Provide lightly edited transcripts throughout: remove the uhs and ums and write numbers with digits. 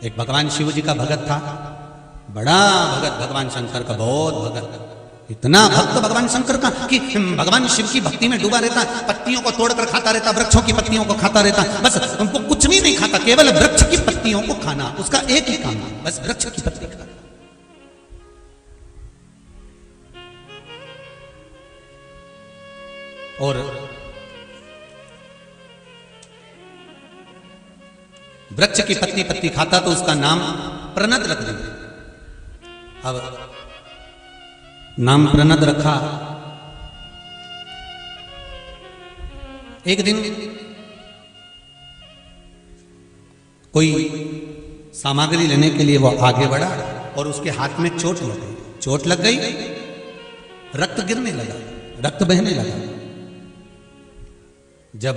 एक भगवान शिव जी का भगत था, बड़ा भगत भगवान शंकर का, बहुत भगत, इतना भक्त भगवान शंकर का कि भगवान शिव की भक्ति में डूबा रहता, पत्तियों को तोड़कर खाता रहता, वृक्षों की पत्तियों को खाता रहता, बस उनको कुछ भी नहीं खाता, केवल वृक्ष की पत्तियों को खाना, उसका एक ही काम है, बस वृक्ष की पत्ती खाना। और वृक्ष की पत्ती पत्ती खाता तो उसका नाम प्रणद रख दिया। अब नाम प्रणद रखा। एक दिन कोई सामग्री लेने के लिए वो आगे बढ़ा और उसके हाथ में चोट लग गई। चोट लग गई, रक्त गिरने लगा, रक्त बहने लगा। जब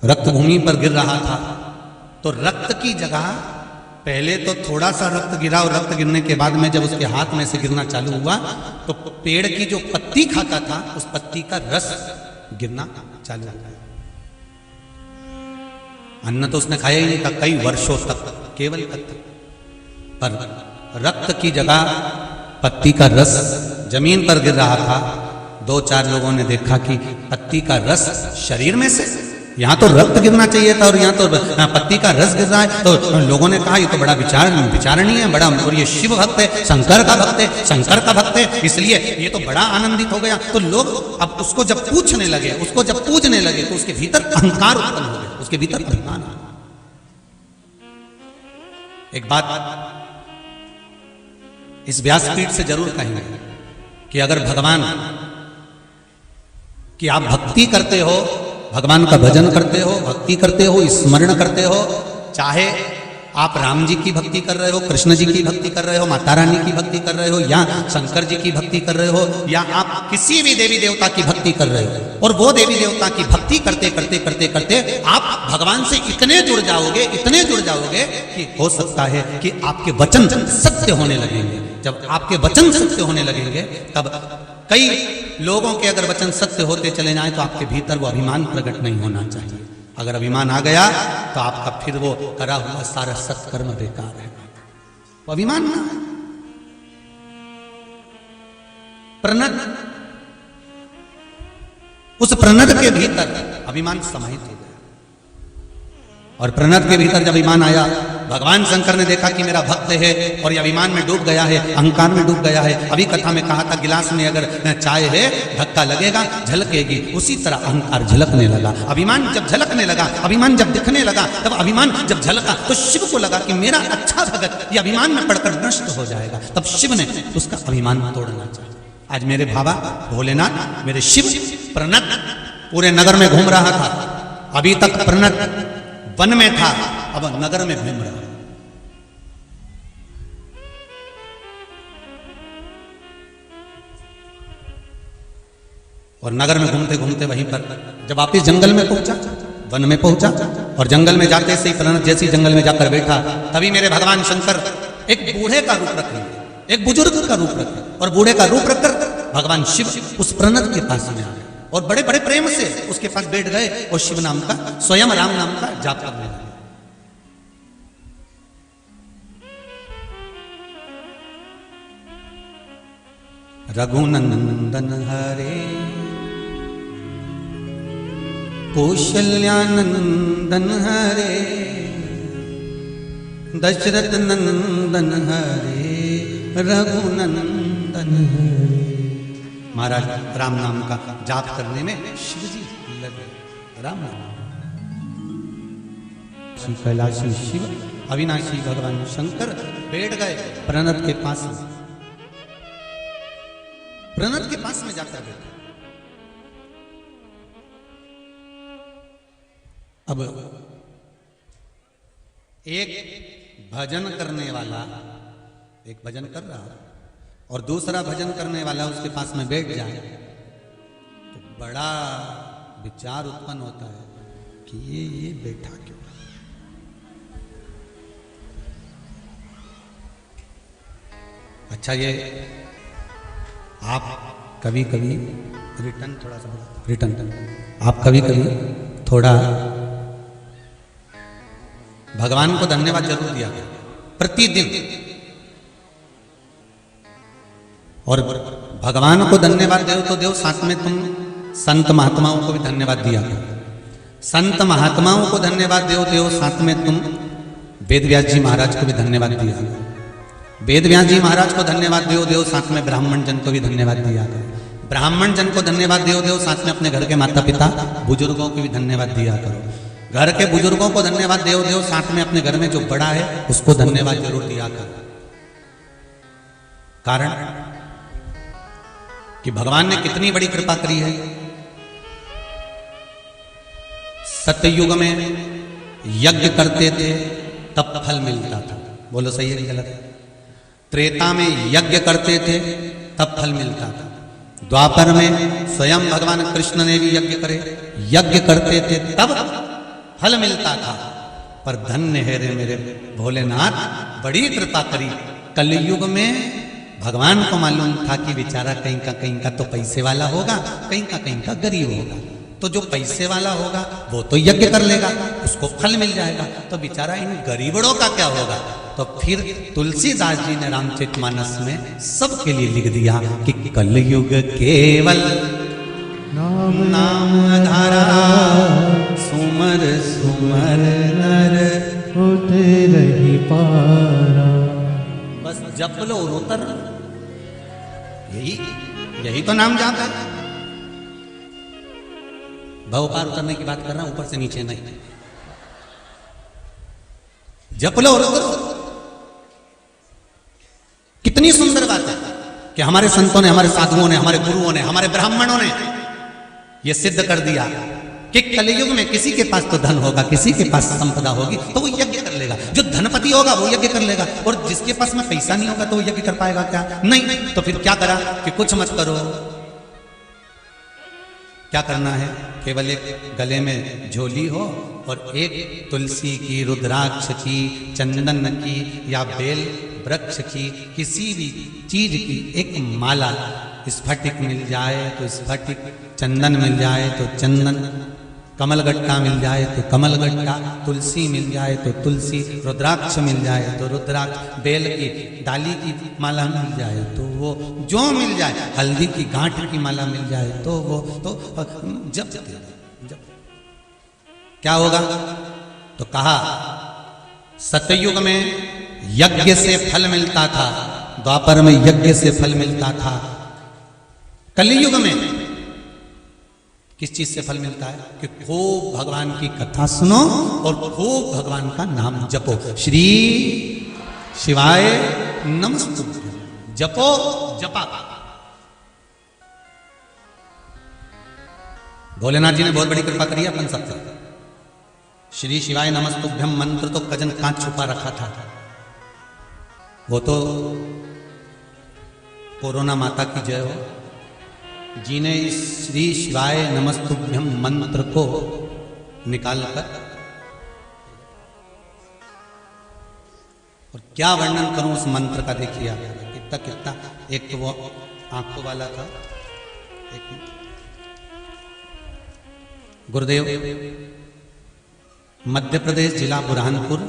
रक्त भूमि पर गिर रहा था तो रक्त की जगह पहले तो थोड़ा सा रक्त गिरा और रक्त गिरने के बाद में जब उसके हाथ में से गिरना चालू हुआ तो पेड़ की जो पत्ती खाता था उस पत्ती का रस गिरना चालू हो गया। अन्न तो उसने खाया ही नहीं था कई वर्षों तक, केवल रक्त, पर रक्त की जगह पत्ती का रस जमीन पर गिर रहा था। दो चार लोगों ने देखा कि पत्ती का रस शरीर में से, यहां तो रक्त गिरना चाहिए था और यहां तो पत्ती का रस गिर रहा है। तो लोगों ने कहा ये तो बड़ा विचारणीय है, बड़ा, और ये शिव भक्त है, शंकर का भक्त है, शंकर का भक्त है, इसलिए ये तो बड़ा आनंदित हो गया। तो लोग अब उसको जब पूछने लगे, उसको जब पूजने लगे तो उसके भीतर अहंकार उत्पन्न हो गया, उसके भीतर अभिमान। एक बात इस व्यासपीठ से जरूर कहेंगे कि अगर भगवान कि आप भक्ति करते हो, भगवान का भजन करते हो, भक्ति करते हो, स्मरण करते हो, चाहे आप राम जी की भक्ति कर रहे हो, कृष्ण जी की भक्ति कर रहे हो, माता रानी की भक्ति कर रहे हो, या शंकर जी की भक्ति कर रहे हो, या आप किसी भी देवी देवता की भक्ति कर रहे हो, और वो देवी देवता की भक्ति करते करते करते करते आप भगवान से इतने जुड़ जाओगे, इतने जुड़ जाओगे कि हो सकता है कि आपके वचन सत्य होने लगेंगे। जब आपके वचन सत्य होने लगेंगे तब कई लोगों के अगर वचन सत्य होते चले जाएं तो आपके भीतर वो अभिमान प्रकट नहीं होना चाहिए। अगर अभिमान आ गया तो आपका फिर वो करा हुआ सारा सत्कर्म बेकार है। वो अभिमान ना, प्रणद, उस प्रणद के भीतर अभिमान समाहित हो गया, और प्रणद के भीतर जब अभिमान आया, भगवान शंकर ने देखा कि मेरा भक्त है और ये अभिमान में डूब गया है, अहंकार में डूब गया है। अभी कथा में कहा था गिलास में अगर चाय है, धक्का लगेगा, झलकेगी, उसी तरह अहंकार झलकने लगा। अभिमान जब झलकने लगा, अभिमान जब दिखने लगा, तब अभिमान जब झलका तो शिव को लगा कि मेरा अच्छा भगत ये अभिमान में पड़कर नष्ट हो जाएगा। तब शिव ने उसका अभिमान तोड़ना चाहिए। आज मेरे बाबा भोलेनाथ, मेरे शिव प्रणद पूरे नगर में घूम रहा था। अभी तक प्रणद वन में था, अब नगर में घूम रहा है। और नगर में घूमते घूमते वहीं पर जब वापिस जंगल में पहुंचा, वन में पहुंचा, और जंगल में जाते से ही प्रणद जैसे जंगल में जाकर बैठा, तभी मेरे भगवान शंकर एक बूढ़े का रूप रखे, एक बुजुर्ग का रूप रखे, और बूढ़े का रूप रखकर भगवान शिव उस प्रणद के पास में आए और बड़े बड़े प्रेम से उसके पास बैठ गए और शिव नाम का, स्वयं राम नाम का जाप करने लगे। रघुनंदन हरे कौशल्यानंदन हरे दशरथ नंदन हरे रघुनंदन हरे। महाराज राम नाम का जाप करने में शिव जी लगे। राम नाम श्री कैलाशी शिव अविनाशी भगवान शंकर बैठ गए प्रणद के पास में, प्रणद के पास में जाकर बैठे। अब एक भजन करने वाला एक भजन कर रहा और दूसरा भजन करने वाला उसके पास में बैठ जाए तो बड़ा विचार उत्पन्न होता है कि ये बैठा क्यों। अच्छा, ये आप कभी कभी रिटर्न थोड़ा सा रिटर्न आप कभी कभी थोड़ा भगवान को धन्यवाद जरूर दिया करो प्रतिदिन। और भगवान को धन्यवाद दो तो दो, साथ में तुम संत महात्माओं को भी धन्यवाद दिया करो। संत महात्माओं को धन्यवाद दो, साथ में तुम वेद व्यास जी महाराज को भी धन्यवाद दिया करो। वेद व्यास जी महाराज को धन्यवाद दो, साथ में ब्राह्मण जन को भी धन्यवाद दिया करो। ब्राह्मण जन को धन्यवाद दो, साथ में अपने घर के माता पिता बुजुर्गों को भी धन्यवाद दिया करो। घर के बुजुर्गों को धन्यवाद दो, साथ में अपने घर में जो बड़ा है उसको धन्यवाद जरूर दिया करो। कारण कि भगवान ने कितनी बड़ी कृपा करी है। सतयुग में यज्ञ करते थे तब फल मिलता था, बोलो सही है कि गलत है? त्रेता में यज्ञ करते थे तब फल मिलता था। द्वापर में स्वयं भगवान कृष्ण ने भी यज्ञ करे, यज्ञ करते थे तब फल मिलता था। पर धन्य है रे मेरे भोलेनाथ, बड़ी कृपा करी। कलयुग में भगवान को मालूम था कि बेचारा कहीं का तो पैसे वाला होगा, कहीं का गरीब होगा। तो जो पैसे वाला होगा वो तो यज्ञ कर लेगा, उसको फल मिल जाएगा। तो बेचारा इन गरीबड़ों का क्या होगा? तो फिर तुलसीदास जी ने रामचरितमानस में सबके लिए लिख दिया कि कलयुग केवल नाम धारा, सुमर सुमर नर होते रही पारा। बस जप लो और उतर, यही तो नाम जाता है। भव पार उतरने की बात कर रहा हूं, ऊपर से नीचे नहीं। जप लो और उतरो। कितनी सुंदर बात है कि हमारे संतों ने, हमारे साधुओं ने, हमारे गुरुओं ने, हमारे ब्राह्मणों ने यह सिद्ध कर दिया कि कलयुग में किसी के पास तो धन होगा, किसी के पास संपदा होगी तो वो यज्ञ कर लेगा। जो धनपति होगा वो यज्ञ कर लेगा, और जिसके पास में पैसा नहीं होगा तो वो यज्ञ कर पाएगा क्या? नहीं। तो फिर क्या करा कि कुछ मत करो। क्या करना है? केवल एक गले में झोली हो और एक तुलसी की, रुद्राक्ष की, चंदन की या बेल वृक्ष की, किसी भी चीज की एक माला, स्फटिक मिल जाए तो स्फटिक, चंदन मिल जाए तो चंदन, कमलगट्टा मिल जाए तो कमलगट्टा, तुलसी मिल जाए तो तुलसी, रुद्राक्ष मिल जाए तो रुद्राक्ष, बेल की डाली की माला मिल जाए तो वो, जो मिल जाए, हल्दी की गांठ की माला मिल जाए तो वो, तो जब क्या होगा? तो कहा सतयुग में यज्ञ से फल मिलता था, द्वापर में यज्ञ से फल मिलता था। कलयुग में किस चीज से फल मिलता है? कि खूब भगवान की कथा सुनो और खूब भगवान का नाम जपो। श्री शिवाय नमस्तुभ्यं, जपो जपा। भोलेनाथ जी ने बहुत बड़ी कृपा करी है अपन सब पर। श्री शिवाय नमस्तुभ्यं मंत्र तो कजन कांच छुपा रखा था, वो तो कोरोना माता की जय हो जी ने इस श्री शिवाय नमस्तुभ्यं मंत्र को निकालकर, और क्या वर्णन करूं उस मंत्र का, देखिए आप कितना कितना। एक तो वो आंखों वाला था, एक गुरुदेव मध्य प्रदेश जिला बुरहानपुर,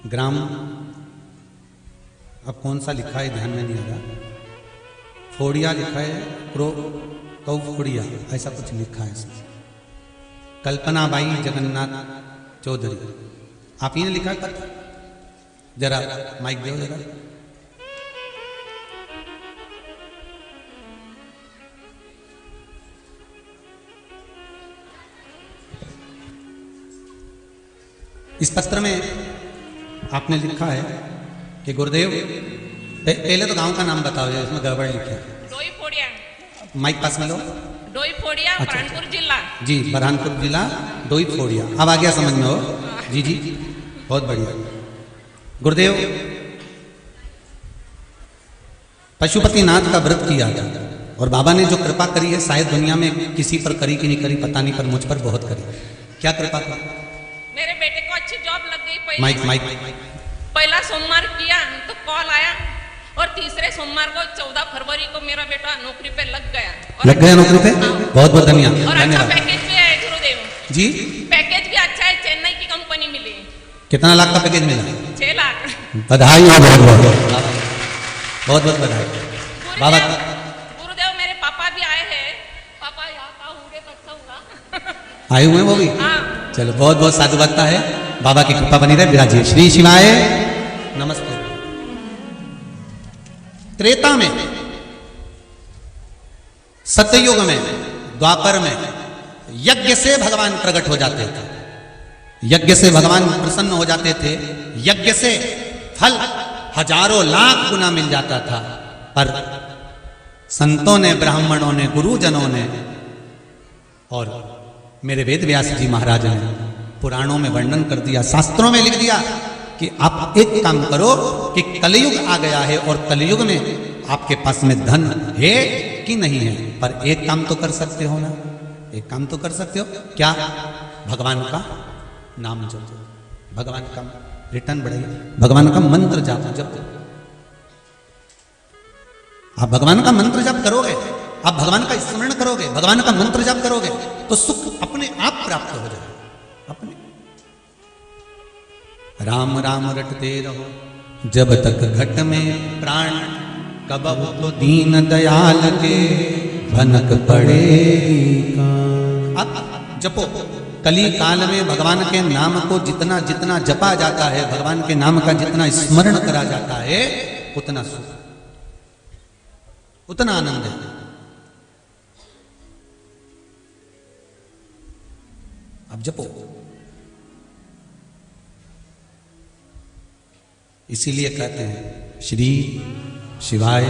ग्राम, अब कौन सा लिखा है ध्यान में नहीं आ रहा, फोड़िया लिखा है, कौ फोड़िया ऐसा कुछ लिखा है इसमें। कल्पना बाई जगन्नाथ चौधरी, आप ही ने लिखा है? जरा माइक दो जरा। इस पत्र में आपने लिखा है कि गुरुदेव, पहले तो गांव का नाम बताओ, इसमें गड़बड़ लिखा है। डोई फोड़िया, माइक पास में लो। डोई फोड़िया, बुरहानपुर जिला। जी, बुरहानपुर जिला, डोई फोड़िया। अब आ गया समझ में हो? जी जी, बहुत बढ़िया। गुरुदेव पशुपतिनाथ का व्रत किया था और बाबा ने जो कृपा करी है, शायद दुनिया में किसी पर करी कि नहीं करी पता नहीं, पर मुझ पर बहुत करी। क्या कृपा करी? मेरे बेटे को अच्छी जॉब लग गई। माइक पहला सोमवार किया तो कॉल आया, और तीसरे सोमवार को 14 फरवरी को मेरा बेटा नौकरी पे लग गया। नौकरी पे? बहुत बहुत धन्यवाद। और अच्छा पैकेज पे जी पैकेज भी अच्छा है, चेन्नई की कंपनी मिली। कितना लाख का पैकेज मिला? 6 लाख। बधाई हो, बहुत बहुत बहुत बहुत बधाई बाबा। गुरुदेव मेरे पापा भी आए हैं, पापा यहाँ का होंगे तो अच्छा होगा। आए हुए हैं वो भी? हाँ। चलो बहुत बहुत साधुवादता है, बाबा की कृपा बनी रहे, विराजिए। श्री शिवाय नमस्ते। त्रेता में, सत्ययुग में, द्वापर में यज्ञ से भगवान प्रकट हो जाते थे, यज्ञ से भगवान प्रसन्न हो जाते थे, यज्ञ से फल हजारों लाख गुना मिल जाता था। पर संतों ने, ब्राह्मणों ने, गुरुजनों ने और मेरे वेद व्यास जी महाराज ने पुराणों में वर्णन कर दिया, शास्त्रों में लिख दिया कि आप एक काम करो कि कलयुग आ गया है और कलयुग में आपके पास में धन है कि नहीं है, पर एक काम तो कर सकते हो ना, एक काम तो कर सकते हो। क्या? भगवान का नाम जपो, भगवान का रिटर्न बढ़ाइए, भगवान का मंत्र जाप जप। आप भगवान का मंत्र जाप करोगे, आप भगवान का स्मरण करोगे, भगवान का मंत्र जाप करोगे तो सुख अपने आप प्राप्त हो जाएगा, अपने। राम राम रटते रहो जब तक घट में प्राण, कबहु तो दीन दयाल के भनक पड़े। अब जपो, कली काल में भगवान के नाम को जितना जितना जपा जाता है, भगवान के नाम का जितना स्मरण करा जाता है, उतना सुख, उतना आनंद है। अब जपो। इसीलिए कहते हैं श्री शिवाय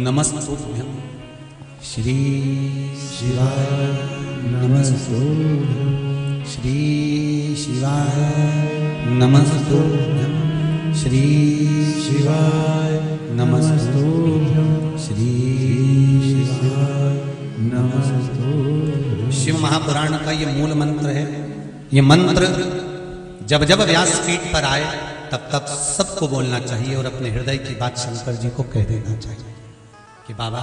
नमस्तुभ्यं, श्री शिवाय नमस्तुभ्यं, श्री शिवाय नमस्तुभ्यं, श्री शिवाय नमस्तुभ्यं, श्री शिवाय नमस्तुभ्यं। शिव महापुराण का ये मूल मंत्र है। ये मंत्र जब जब व्यासपीठ पर आए तब तब सबको बोलना चाहिए और अपने हृदय की बात शंकर जी को कह देना चाहिए कि बाबा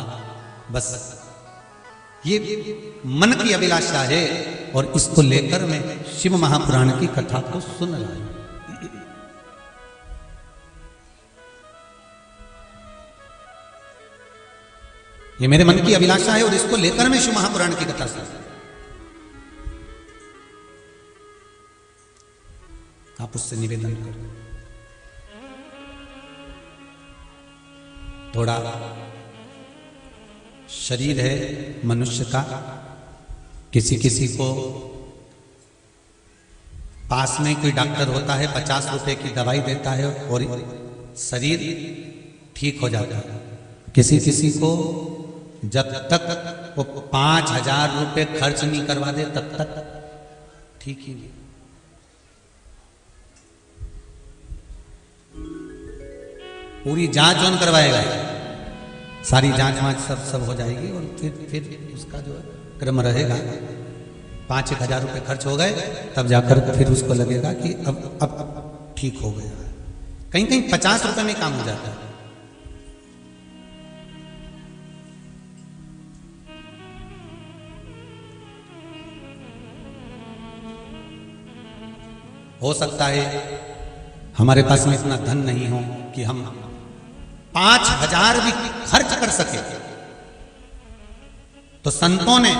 बस ये मन की अभिलाषा है और इसको लेकर मैं शिव महापुराण की कथा को सुन रहा हूं। ये मेरे मन की अभिलाषा है और इसको लेकर मैं शिव महापुराण की कथा सुन रहा हूं। आप उससे निवेदन करो, थोड़ा शरीर है मनुष्य का, किसी किसी को पास में कोई डॉक्टर होता है, 50 रुपए की दवाई देता है और शरीर ठीक हो जाता है। किसी किसी को जब तक वो 5,000 रुपए खर्च नहीं करवा दे तब तक ठीक ही नहीं। पूरी जांच ऑन करवाएगा, सारी जांच वांच सब हो जाएगी और फिर उसका जो क्रम रहेगा, 5,000 रुपए खर्च हो गए तब जाकर फिर उसको लगेगा कि अब ठीक हो गया। कहीं कहीं 50 रुपए में काम हो जाता है। हो सकता है हमारे पास में इतना धन नहीं हो कि हम 5,000 भी खर्च कर सके, तो संतों ने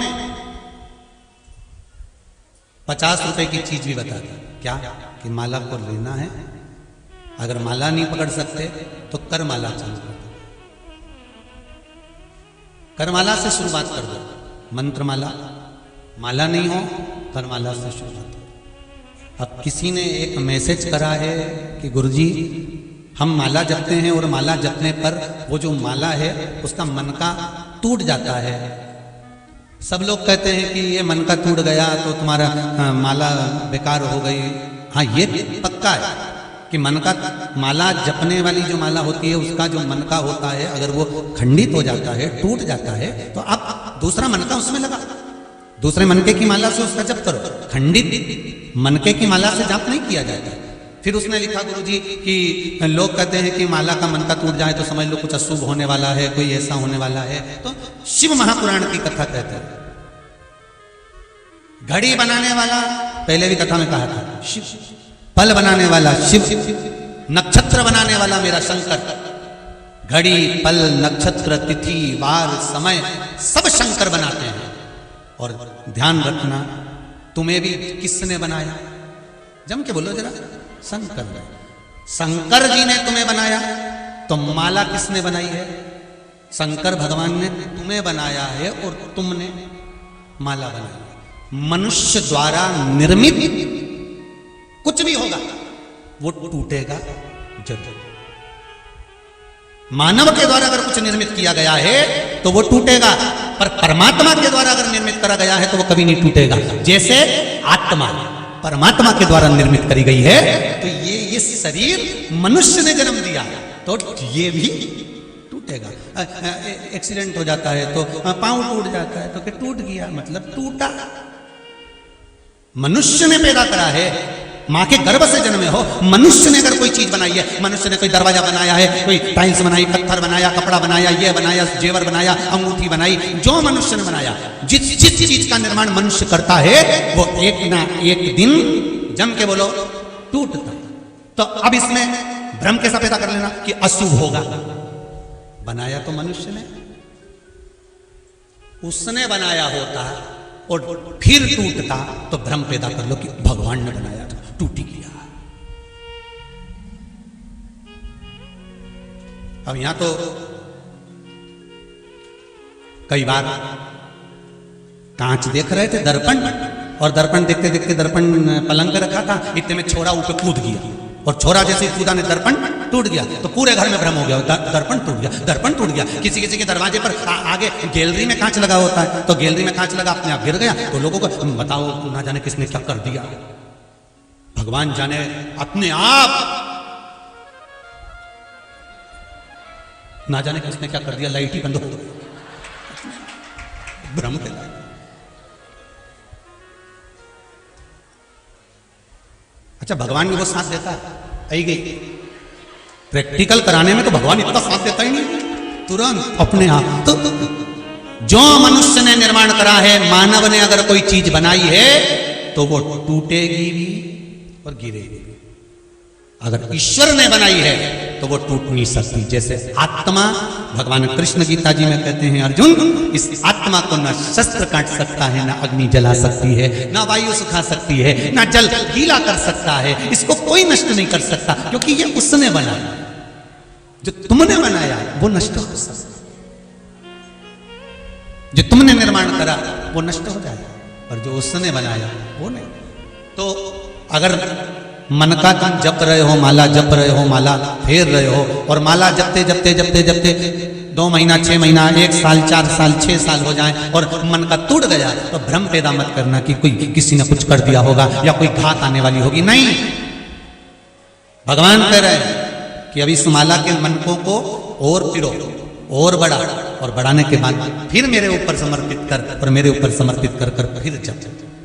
50 रुपए की चीज भी बता दी। क्या? कि माला को लेना है, अगर माला नहीं पकड़ सकते तो कर माला चालू कर दो, करमाला से शुरुआत कर दो। मंत्र माला, माला नहीं हो करमाला से शुरुआत। अब किसी ने एक मैसेज करा है कि गुरुजी हम माला जपते हैं और माला जपने पर वो जो माला है उसका मन का टूट जाता है। सब लोग कहते हैं कि ये मन का टूट गया तो तुम्हारा माला बेकार हो गई। हाँ, ये पक्का है कि मन का माला जपने वाली जो माला होती है उसका जो मन का होता है, अगर वो खंडित हो जाता है, टूट जाता है, तो आप दूसरा मन का उसमें लगा, दूसरे मनके की माला से उसका जप करो। खंडित मनके की माला से जाप नहीं किया जाता। फिर उसने लिखा गुरुजी कि लोग कहते हैं कि माला का मन का टूट जाए तो समझ लो कुछ अशुभ होने वाला है, कोई ऐसा होने वाला है। तो शिव महापुराण की कथा कहते हैं घड़ी बनाने वाला, पहले भी कथा में कहा था, शिव। पल बनाने वाला शिव, नक्षत्र बनाने वाला मेरा शंकर। घड़ी, पल, नक्षत्र, तिथि, वार, समय सब शंकर बनाते हैं। और ध्यान रखना, तुम्हें भी किसने बनाया? जम के बोलो जरा, शंकर ने। शंकर जी ने तुम्हें बनाया, तो माला किसने बनाई है? शंकर भगवान ने तुम्हें बनाया है और तुमने माला बनाई है। मनुष्य द्वारा निर्मित कुछ भी होगा वो टूटेगा जरूर। मानव के द्वारा अगर कुछ निर्मित किया गया है तो वो टूटेगा, पर परमात्मा के द्वारा अगर निर्मित करा गया है तो वो कभी नहीं टूटेगा। जैसे आत्मा परमात्मा के द्वारा निर्मित करी गई है, तो ये शरीर मनुष्य ने जन्म दिया तो ये भी टूटेगा। एक्सीडेंट हो जाता है तो पांव टूट जाता है तो क्या टूट गया, मतलब टूटा। मनुष्य ने पैदा करा है, मां के गर्भ से जन्मे हो। मनुष्य ने अगर कोई चीज बनाई है, मनुष्य ने कोई दरवाजा बनाया है, कोई टाइल्स बनाई, पत्थर बनाया, कपड़ा बनाया, ये बनाया, जेवर बनाया, अंगूठी बनाई, जो मनुष्य ने बनाया, जिस चीज का निर्माण मनुष्य करता है वो एक ना एक दिन, जम के बोलो, टूटता। तो अब इसमें भ्रम कैसा पैदा कर लेना कि अशुभ होगा? बनाया तो मनुष्य ने, उसने बनाया होता और फिर टूटता तो भ्रम पैदा कर लो कि भगवान ने बनाया था, टूट गया। अब यहां तो कई बार कांच देख रहे थे, दर्पण, और दर्पण देखते देखते दर्पण पलंग पे रखा था, इतने में छोरा ऊपर कूद गया, और छोरा जैसे कूदा ने दर्पण टूट गया, तो पूरे घर में भ्रम हो गया, दर्पण टूट गया, दर्पण टूट गया। किसी किसी के दरवाजे पर आगे गैलरी में कांच लगा होता है, तो गैलरी में कांच लगा, अपने आप गिर गया, तो लोगों को बताओ ना जाने किसने क्या कर दिया। भगवान जाने, अपने आप ना जाने किसने क्या कर दिया, लाइट ही बंद हो गई, भ्रम के लाइट। अच्छा, भगवान भी वो साथ देता है, आई गई प्रैक्टिकल कराने में तो भगवान इतना साथ देता ही नहीं, तुरंत अपने आप। तो जो मनुष्य ने निर्माण करा है, मानव ने अगर कोई चीज बनाई है तो वो टूटेगी भी और गिरेगी भी। अगर ईश्वर ने बनाई है तो वो टूट नहीं सकती। जैसे आत्मा, भगवान कृष्ण गीता जी में कहते हैं, अर्जुन, इस आत्मा को ना शस्त्र काट सकता है, ना अग्नि जला सकती है, ना वायु सुखा सकती है, ना जल गीला कर सकता है, इसको कोई नष्ट नहीं कर सकता, क्योंकि ये उसने बनाया। जो तुमने बनाया वो नष्ट हो सकता, जो तुमने निर्माण करा वो नष्ट हो जाएगा, और जो उसने बनाया वो नहीं। तो अगर मन का तुम जप रहे हो, माला जप रहे हो, माला फेर रहे हो, और माला जपते जपते जपते जपते 2 महीना, 6 महीना, 1 साल, 4 साल, 6 साल हो जाए और मन का टूट गया, तो भ्रम पैदा मत करना कि कोई किसी ने कुछ कर दिया होगा या कोई घात आने वाली होगी। नहीं, भगवान कह रहे हैं कि अभी इस माला के मनकों को और पिरो, और बढ़ा, और बढ़ाने के बाद फिर मेरे ऊपर समर्पित कर, और मेरे ऊपर समर्पित कर कर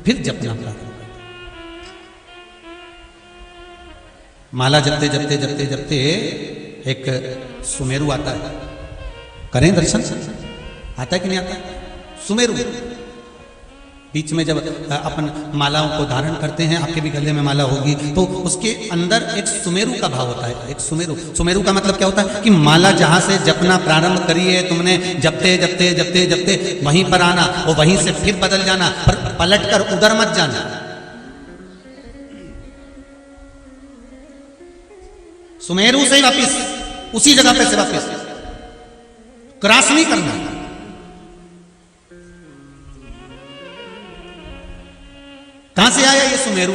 फिर जपना प्रारंभ। माला जपते जपते जपते जपते एक सुमेरु आता है, करें दर्शन, आता है कि नहीं आता? सुमेरु बीच में जब अपन मालाओं को धारण करते हैं, आपके भी गले में माला होगी, तो उसके अंदर एक सुमेरु का भाव होता है। एक सुमेरु का मतलब क्या होता है कि माला जहां से जपना प्रारंभ करी है तुमने, जपते जपते जपते जपते वहीं पर आना, और वहीं से फिर बदल जाना, पर पलट कर उधर मत जाना। सुमेरु से ही वापिस उसी जगह पे से वापिस, क्रॉस नहीं करना। कहां से आया ये सुमेरु?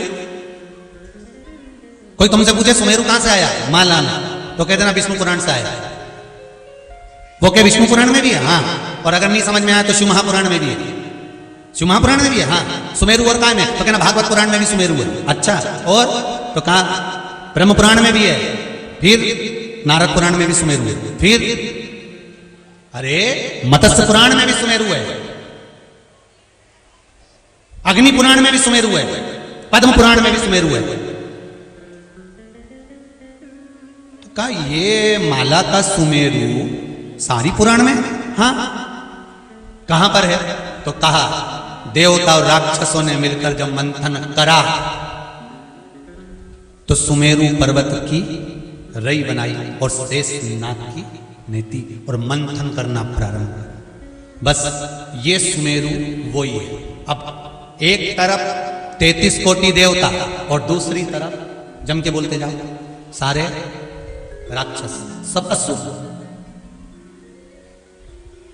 कोई तुमसे पूछे सुमेरु कहां से आया, माला में, तो कह देना विष्णु पुराण से आया। वो क्या विष्णु पुराण में भी है? हाँ। और अगर नहीं समझ में आया तो शिव महापुराण में भी है, शिव महापुराण में भी है। हाँ, सुमेरु और कहां में? तो कहना भागवत पुराण में भी सुमेरु है। अच्छा, और तो कहा ब्रह्म पुराण में भी है, फिर नारद पुराण में भी सुमेरु है, फिर अरे मत्स्य पुराण में भी सुमेरु है, अग्नि पुराण में भी सुमेरु है, पद्म पुराण में भी सुमेरु है। तो कहा ये माला का सुमेरु सारी पुराण में? हाँ। कहां पर है? तो कहा देवता और राक्षसों ने मिलकर जब मंथन करा तो सुमेरु पर्वत की रई बनाई और शेष नाग की नेति और मंथन करना प्रारंभ किया। बस ये सुमेरु वो ही है। अब एक तरफ 33 कोटि देवता और दूसरी तरफ जम के बोलते जाओ सारे राक्षस, सब असुर।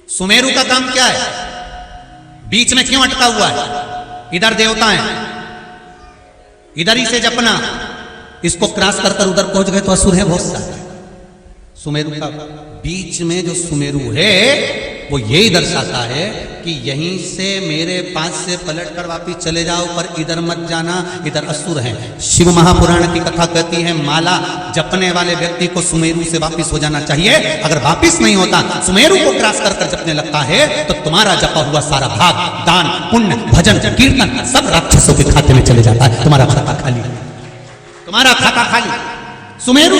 सुमेरु का काम क्या है? बीच में क्यों अटका हुआ है? इधर देवता है, इधर ही से जपना, इसको क्रॉस कर कर उधर पहुंच गए तो असुर है बहुत सारे। सुमेरु का बीच में जो सुमेरु है वो यही दर्शाता है कि यहीं से मेरे पास से पलटकर वापिस चले जाओ, पर इधर मत जाना, इधर असुर हैं। शिव महापुराण की कथा कहती है माला जपने वाले व्यक्ति को सुमेरु से वापिस हो जाना चाहिए। अगर वापिस नहीं होता, सुमेरु को क्रॉस कर कर जपने लगता है तो तुम्हारा जपा हुआ सारा भाग, दान, पुण्य, भजन, कीर्तन सब राक्षसों के खाते में चले जाता है। तुम्हारा खाता खाली, तुम्हारा खाता खाली। सुमेरु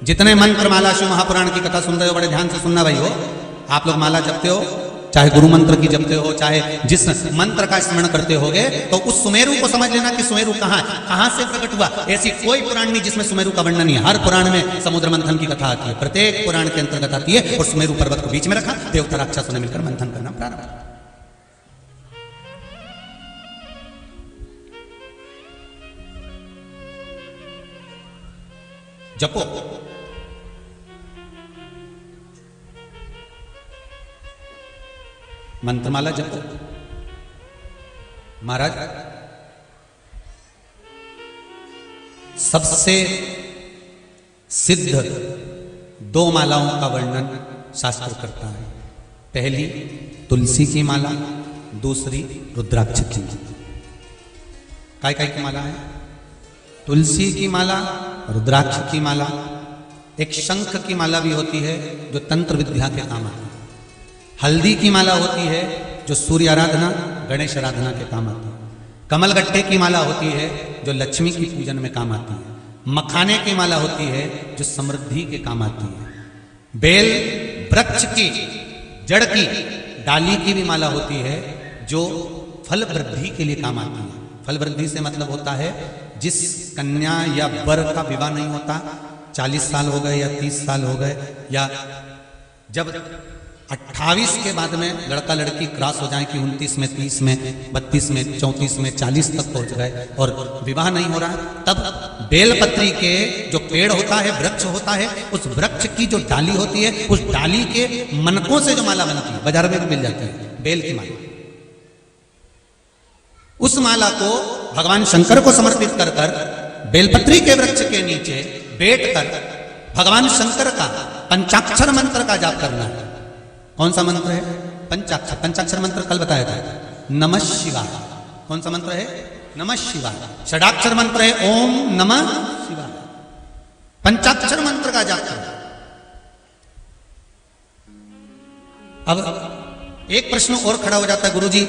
जितने मंत्र माला शिव महापुराण की कथा सुन रहे हो बड़े ध्यान से सुनना भाई हो। आप लोग माला जपते हो, चाहे गुरु मंत्र की जपते हो, चाहे जिस मंत्र का स्मरण करते होगे, तो उस सुमेरु को समझ लेना कि सुमेरु कहाँ है, कहाँ से प्रकट हुआ। ऐसी कोई पुराण नहीं जिसमें सुमेरु का वर्णन नहीं है। हर पुराण में समुद्र मंथन की कथा आती है, प्रत्येक पुराण के अंतर्गत आती है। और सुमेरु पर्वत को बीच में रखा, देवता राक्षसों ने मिलकर मंथन करना प्रारंभ किया। जपो मंत्रमाला जपो। महाराज सबसे सिद्ध 2 मालाओं का वर्णन शास्त्र करता है। पहली तुलसी की माला, दूसरी रुद्राक्ष की। काय काय की माला है? तुलसी की माला, रुद्राक्ष की माला। एक शंख की माला भी होती है जो तंत्र विद्या के काम आती है। हल्दी की माला होती है जो सूर्य आराधना, गणेश आराधना के काम आती है। कमलगट्टे की माला होती है जो लक्ष्मी की पूजन में काम आती है। मखाने की माला होती है जो समृद्धि के काम आती है। बेल वृक्ष की जड़ की डाली की भी माला होती है जो फल वृद्धि के लिए काम आती है। फल वृद्धि से मतलब होता है जिस कन्या या वर का विवाह नहीं होता, 40 साल हो गए या 30 साल हो गए, या जब 28 के बाद में लड़का लड़की क्रॉस हो जाए कि 29 में, 30 में, 32 में, 34 में, 40 तक पहुंच गए और विवाह नहीं हो रहा है, तब बेलपत्री के जो पेड़ होता है, वृक्ष होता है, उस वृक्ष की जो डाली होती है, उस डाली के मनकों से जो माला बनती है, बाजार में भी मिल जाती है बेल की माला। उस माला को भगवान शंकर को समर्पित कर कर बेलपत्री के वृक्ष के नीचे बैठकर भगवान शंकर का पंचाक्षर मंत्र का जाप करना है। कौन सा मंत्र है? पंचाक्षर। पंचाक्षर मंत्र कल बताया था, नमः शिवाय। कौन सा मंत्र है? नमः शिवाय। षडाक्षर मंत्र है ओम नमः शिवाय। पंचाक्षर मंत्र का जाप करना। अब एक प्रश्न और खड़ा हो जाता है, गुरुजी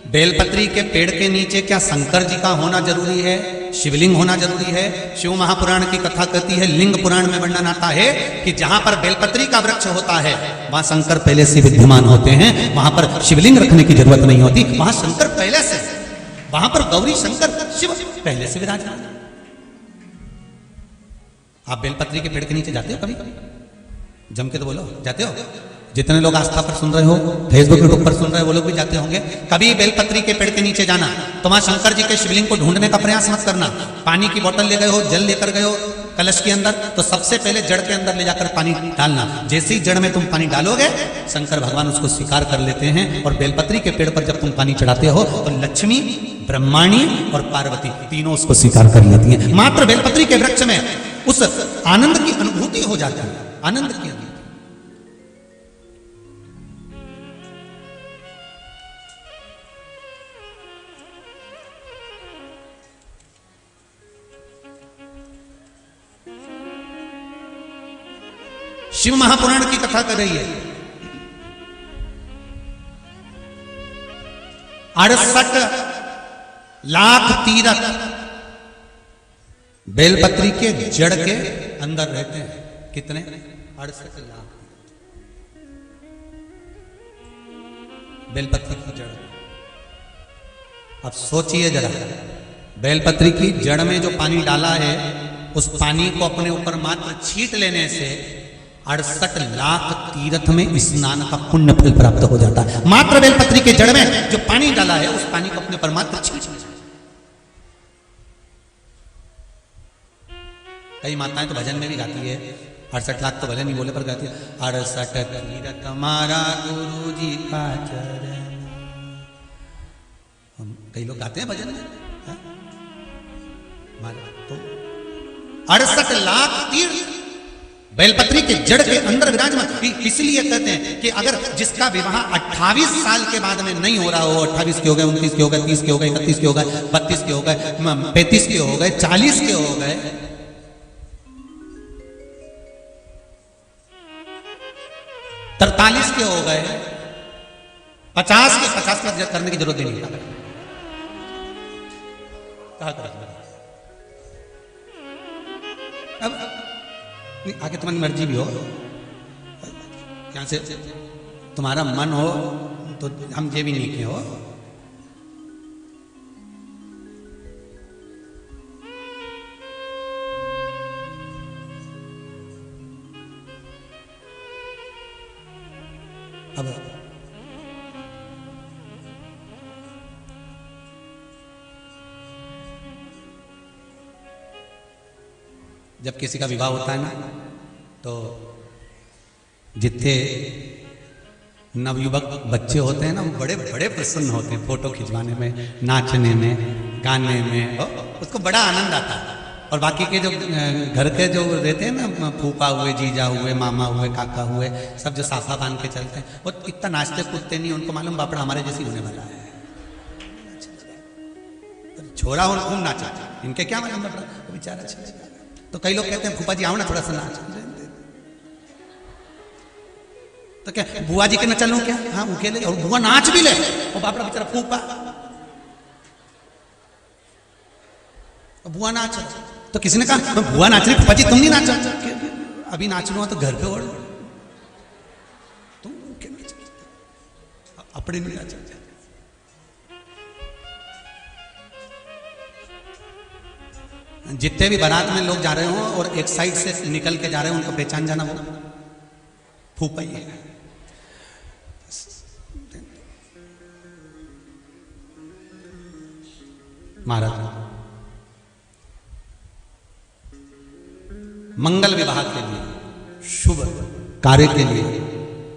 बेलपत्री के पेड़ के नीचे क्या शंकर जी का होना जरूरी है, शिवलिंग होना जरूरी है? शिव महापुराण की कथा कहती है, लिंग पुराण में वर्णन आता है कि जहां पर बेलपत्री का वृक्ष होता है वहां शंकर पहले से विद्यमान होते हैं, वहां पर शिवलिंग रखने की जरूरत नहीं होती, वहां शंकर पहले से, वहां पर गौरी शंकर शिव पहले से विराजमान। आप बेलपत्री के पेड़ के नीचे जाते हो कभी? जम के तो बोलो, जाते हो? जितने लोग आस्था पर सुन रहे हो, फेसबुक यूट्यूब पर सुन रहे हो, वो लोग भी जाते होंगे। कभी बेलपत्री के पेड़ के नीचे जाना तो वहां शंकर जी के शिवलिंग को ढूंढने का प्रयास मत करना। पानी की बोतल ले गए हो, जल लेकर गए हो कलश के अंदर, तो सबसे पहले जड़ के अंदर ले जाकर पानी डालना। जैसे ही जड़ में तुम पानी डालोगे, शंकर भगवान उसको स्वीकार कर लेते हैं। और बेलपत्री के पेड़ पर जब तुम पानी चढ़ाते हो तो लक्ष्मी, ब्रह्माणी और पार्वती तीनों उसको स्वीकार कर लेती हैं। मात्र बेलपत्री के वृक्ष में उस आनंद की अनुभूति हो जाती है, आनंद की अनुभूति। शिव महापुराण की कथा कर रही है, 68 लाख तीरथ बेलपत्री के जड़ के अंदर रहते हैं। कितने? 68 लाख बेलपत्री की जड़। अब सोचिए जरा, बेलपत्री की जड़ में जो पानी डाला है, उस पानी को अपने ऊपर मात्र छींट लेने से 68 लाख तीर्थ में स्नान का पुण्य फल प्राप्त हो जाता है। मात्र बेलपत्री के जड़ में जो पानी डाला है, उस पानी को अपने पर मात्र छींट। कई माताएं तो भजन में भी गाती है, 68 लाख तो भजन नहीं बोले पर गाती है, 68 तीर्थ हमारा गुरु जी का चरण। कई लोग गाते हैं भजन में, तो 68 लाख तीर्थ बेलपत्री के जड़ के अंदर विराजमान। इसलिए कहते हैं कि अगर जिसका विवाह 28 साल के बाद में नहीं हो रहा हो, 28 के हो गए, 29 के हो गए, 30 के हो गए, 31 के हो गए, 32 के हो गए, 35 के हो गए, 40 के हो गए, 43 के हो गए, 50 के करने की जरूरत नहीं है। अब आगे तुम्हारी मर्जी भी हो, यहां से तुम्हारा मन हो तो हम ये भी नहीं के हो। अब जब किसी का विवाह होता है ना, तो जितने नवयुवक बच्चे होते हैं ना, वो बड़े बड़े प्रसन्न होते हैं फोटो खिंचवाने में, नाचने में, गाने में, उसको बड़ा आनंद आता है। और बाकी के जो घर के जो रहते हैं ना, फूफा हुए, जीजा हुए, मामा हुए, काका हुए, सब जो साफा बांध के चलते हैं, वो इतना नाचते कूदते नहीं, उनको मालूम बापड़ा हमारे जैसी होने वाला है। छोरा और खूब नाचा, इनके क्या मालूम बापड़ा बेचारा अच्छा। तो कई लोग कहते हैं फूफा जी आओ ना थोड़ा सा नाच, तो क्या बुआ जी के न चलूं क्या? हाँ वो ले, और बुआ नाच भी ले, और बापड़ा बेचारा फूफा बुआ नाच। तो किसी ने कहा बुआ नाच रही, फूफा जी तुम नहीं नाचो। अभी नाच लो तो घर पे ओढ़, तुम क्या अपने नहीं नाचा। जितने भी बारात में लोग जा रहे हो और एक साइड से निकल के जा रहे हो, उनको पहचान जाना, वो फूफा ही है। महाराज मंगल विवाह के लिए, शुभ कार्य के लिए,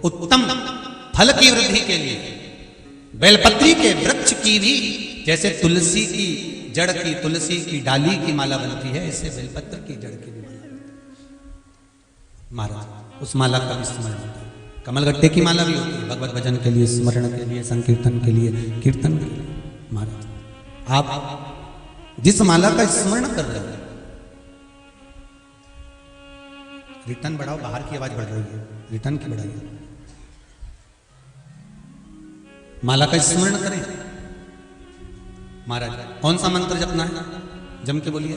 उत्तम फल की वृद्धि के लिए बेलपत्री के वृक्ष की भी, जैसे तुलसी की जड़ की, तुलसी की डाली की माला बनती है, ऐसे बेलपत्र की जड़ की भी माला बनती है। महाराज उस माला का भी स्मरण होता है। कमलगट्टे की माला भी होती है भगवत भजन के लिए, स्मरण के लिए, संकीर्तन के लिए, कीर्तन के लिए। महाराज आप जिस माला का स्मरण कर रहे हो, रिटर्न बढ़ाओ, बाहर की आवाज बढ़ रही है, रिटर्न की बढ़ाइए। माला का स्मरण करें। महाराज कौन सा मंत्र जपना है? जम के बोलिए,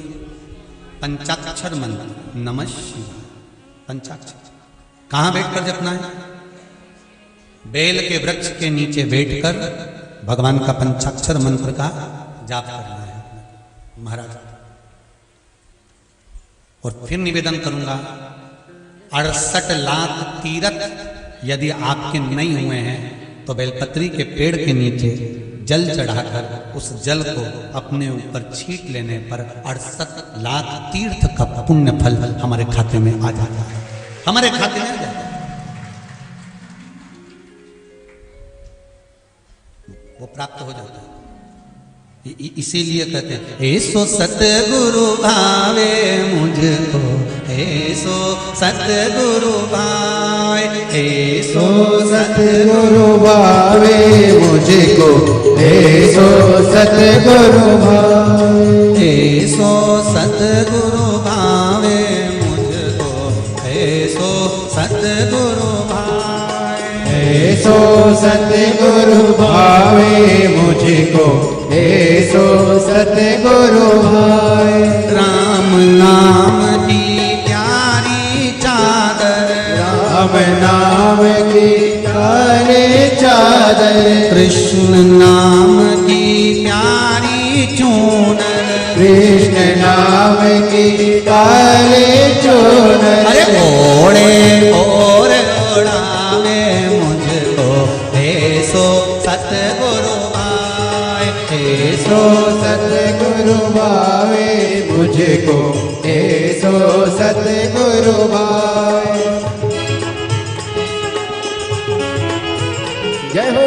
पंचाक्षर मंत्र, नमः शिवाय। पंचाक्षर कहां बैठकर जपना है? बेल के वृक्ष के नीचे बैठकर भगवान का पंचाक्षर मंत्र का जाप करना है महाराज। और फिर निवेदन करूंगा, 68 लाख तीर्थ यदि आपके नहीं हुए हैं, तो बेलपत्री के पेड़ के नीचे जल चढ़ाकर उस जल को अपने ऊपर छींट लेने पर 68 लाख तीर्थ का पुण्य फल हमारे खाते में आ जाता है, हमारे खाते में आ जाता है। वो प्राप्त हो जाता है। इसीलिए कहते हैं, ऐसो सतगुरु भावे मुझको, ऐसो सतगुरु भावे, ऐसो सतगुरु भावे मुझको, ऐसो सतगुरु भावे, ऐसो सतगुरु भावे मुझको, ऐसो सतगुरु भावे, ऐसो सतगुरु भावे मुझको, ऐसो सतगुरु भावे। राम नाम की प्यारी चादर, राम नाम की काले चादर, कृष्ण नाम की प्यारी चूनर, कृष्ण नाम की काले चूनर, अरे ओढ़े और ओढ़ावे मुझको ऐसो सतगुरु आए, ऐसो सतगुरु भावे मुझको, ऐसो सतगुरु भावे। जय हो।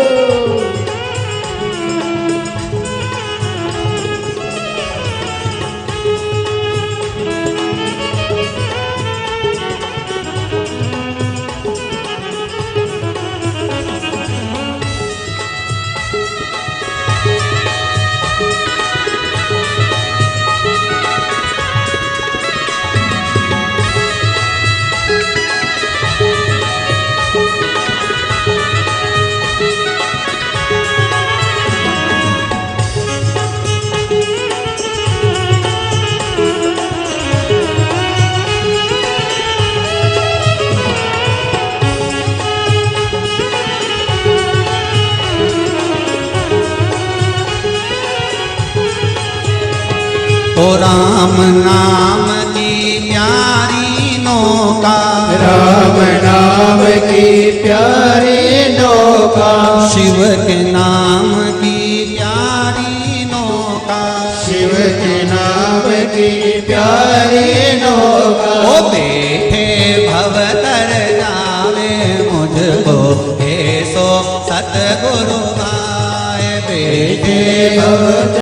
ओ राम नाम की प्यारी नौका, राम नाम की प्यारी नौका, शिव के नाम की प्यारी नौका, शिव के नाम की प्यारी नौका, ओ बैठे भव तर जावे मुझको